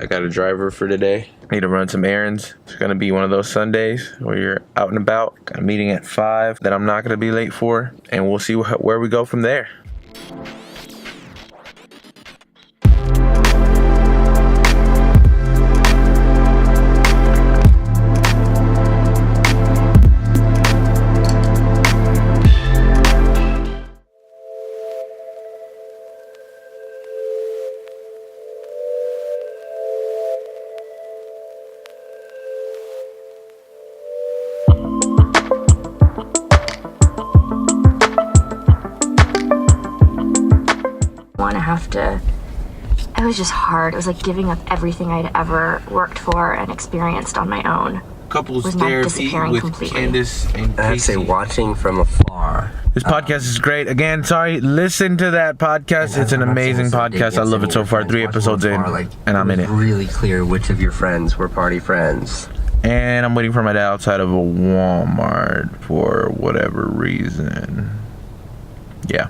I got a driver for today. I need to run some errands. It's going to be one of those Sundays where you're out and about. Got a meeting at 5 that I'm not going to be late for. And we'll see where we go from there. It was just hard. It was like giving up everything I'd ever worked for and experienced on my own. Couples therapy with completely. Candace and Casey. I'd say watching from afar. This podcast is great. Again, sorry, listen to that podcast. It's an amazing podcast. I love it so far. 3 episodes in, and I'm in it. Really clear which of your friends were party friends. And I'm waiting for my dad outside of a Walmart for whatever reason. Yeah.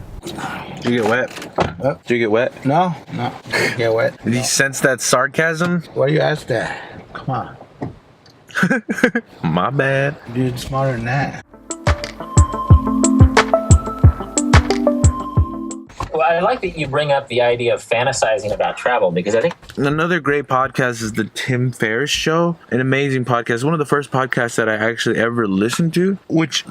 Did you get wet? What? Did you get wet? No, didn't get wet. Did you sense that sarcasm? Why do you ask that? Come on. My bad. Dude, smarter than that. Well, I like that you bring up the idea of fantasizing about travel, because I think another great podcast is the Tim Ferriss Show. An amazing podcast. One of the first podcasts that I actually ever listened to, which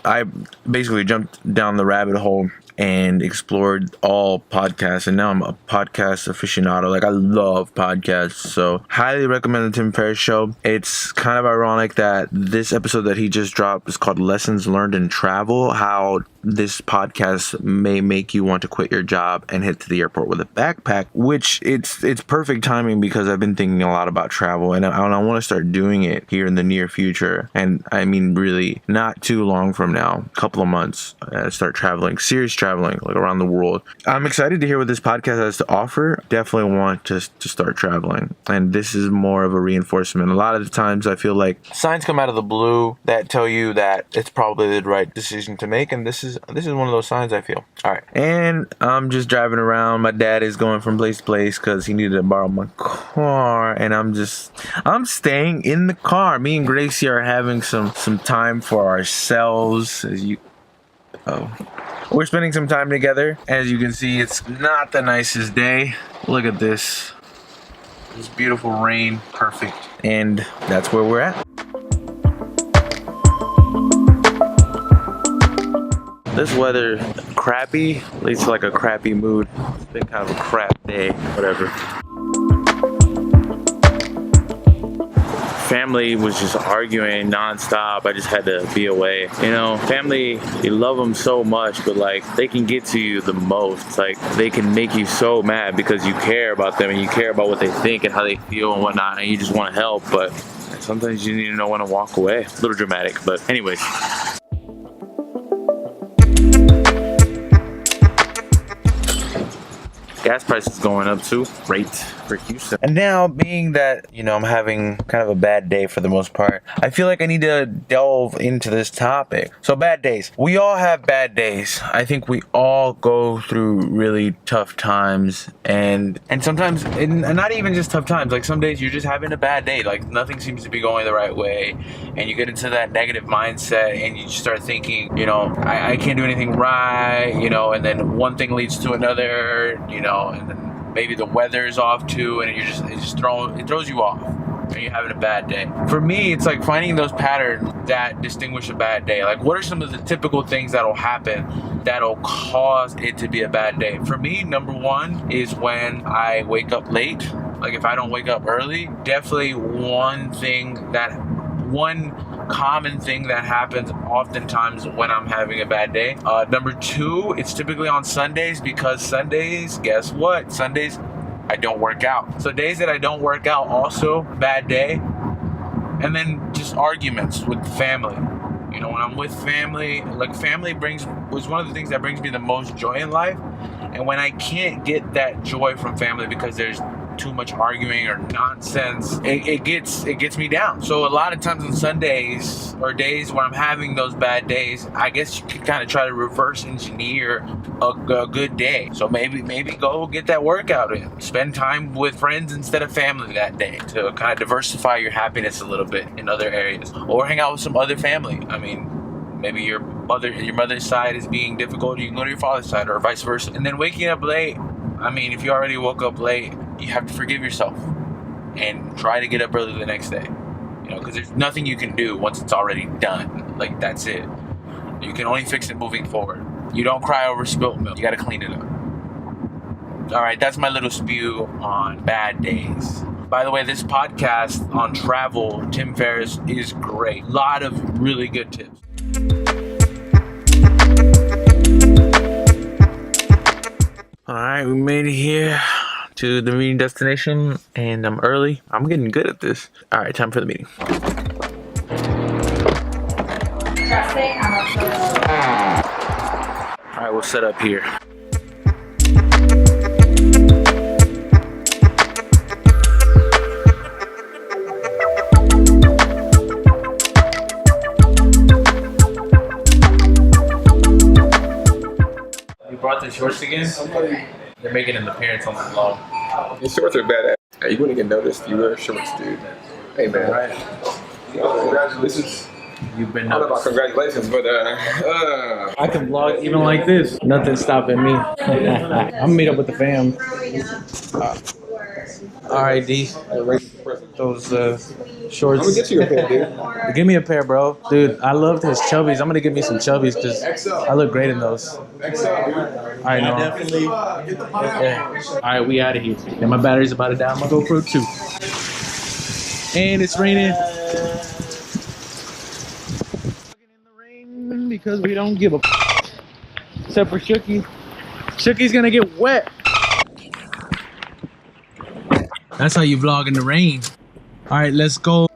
I basically jumped down the rabbit hole and explored all podcasts, and now I'm a podcast aficionado. Like, I love podcasts, so highly recommend the Tim Ferriss Show. It's kind of ironic that this episode that he just dropped is called Lessons Learned in Travel, how this podcast may make you want to quit your job and head to the airport with a backpack, which it's perfect timing because I've been thinking a lot about travel, and I want to start doing it here in the near future. And I mean, really not too long from now, a couple of months, start traveling, serious traveling, like around the world. I'm excited to hear what this podcast has to offer. Definitely want to start traveling, and this is more of a reinforcement. A lot of the times I feel like signs come out of the blue that tell you that it's probably the right decision to make, and this is one of those signs, I feel. All right, and I'm just driving around. My dad is going from place to place because he needed to borrow my car, and I'm staying in the car. Me and Gracie are having some time for ourselves. We're spending some time together. As you can see, it's not the nicest day. Look at this. This beautiful rain, perfect. And that's where we're at. This weather, crappy, leads to like a crappy mood. It's been kind of a crap day, whatever. Family was just arguing nonstop. I just had to be away. You know, family, you love them so much, but like they can get to you the most. It's like they can make you so mad because you care about them and you care about what they think and how they feel and whatnot, and you just want to help, but sometimes you need to know when to walk away. A little dramatic, but anyways. Gas prices going up too. Great for Houston. And now, being that, you know, I'm having kind of a bad day for the most part, I feel like I need to delve into this topic. So, bad days. We all have bad days. I think we all go through really tough times, and sometimes, and not even just tough times. Like, some days you're just having a bad day. Like, nothing seems to be going the right way, and you get into that negative mindset, and you just start thinking, you know, I can't do anything right, you know, and then one thing leads to another, you know, and then maybe the weather's off too, and it throws you off, and you're having a bad day. For me, it's like finding those patterns that distinguish a bad day. Like, what are some of the typical things that'll happen that'll cause it to be a bad day? For me, number one is when I wake up late. Like, if I don't wake up early, definitely one common thing that happens oftentimes when I'm having a bad day. Number two, it's typically on Sundays, because Sundays, guess what? Sundays, I don't work out. So days that I don't work out, also bad day. And then just arguments with family. You know, when I'm with family, like, family was one of the things that brings me the most joy in life. And when I can't get that joy from family because there's too much arguing or nonsense, it gets me down. So a lot of times on Sundays or days when I'm having those bad days, I guess you can kind of try to reverse engineer a good day. So maybe go get that workout in. Spend time with friends instead of family that day to kind of diversify your happiness a little bit in other areas. Or hang out with some other family. I mean, maybe your mother's side is being difficult, you can go to your father's side or vice versa. And then waking up late, I mean, if you already woke up late, you have to forgive yourself and try to get up early the next day. You know, because there's nothing you can do once it's already done. Like, that's it. You can only fix it moving forward. You don't cry over spilt milk. You got to clean it up. All right, that's my little spew on bad days. By the way, this podcast on travel, Tim Ferriss, is great. A lot of really good tips. All right, we made it here to the meeting destination, and I'm early. I'm getting good at this. All right, time for the meeting. All right, we'll set up here. You brought the shorts again? They're making an appearance on the vlog. Your shorts are badass. Hey, you wouldn't get noticed. You wear shorts, dude. Hey, man. Right. Congratulations. You've been I don't know about noticed. congratulations, but I can vlog even like this. Nothing's stopping me. I'm gonna meet up with the fam. All right, D. Those shorts. I'm gonna get you a pair, dude. Give me a pair, bro. Dude, I loved his chubbies. I'm gonna give me some chubbies because I look great in those. All right, no. Definitely. Yeah. All right, we out of here. And my battery's about to die. I'm gonna go for 2. And it's raining. Because we don't give a except for Shooky. Shooky's gonna get wet. That's how you vlog in the rain. All right, let's go.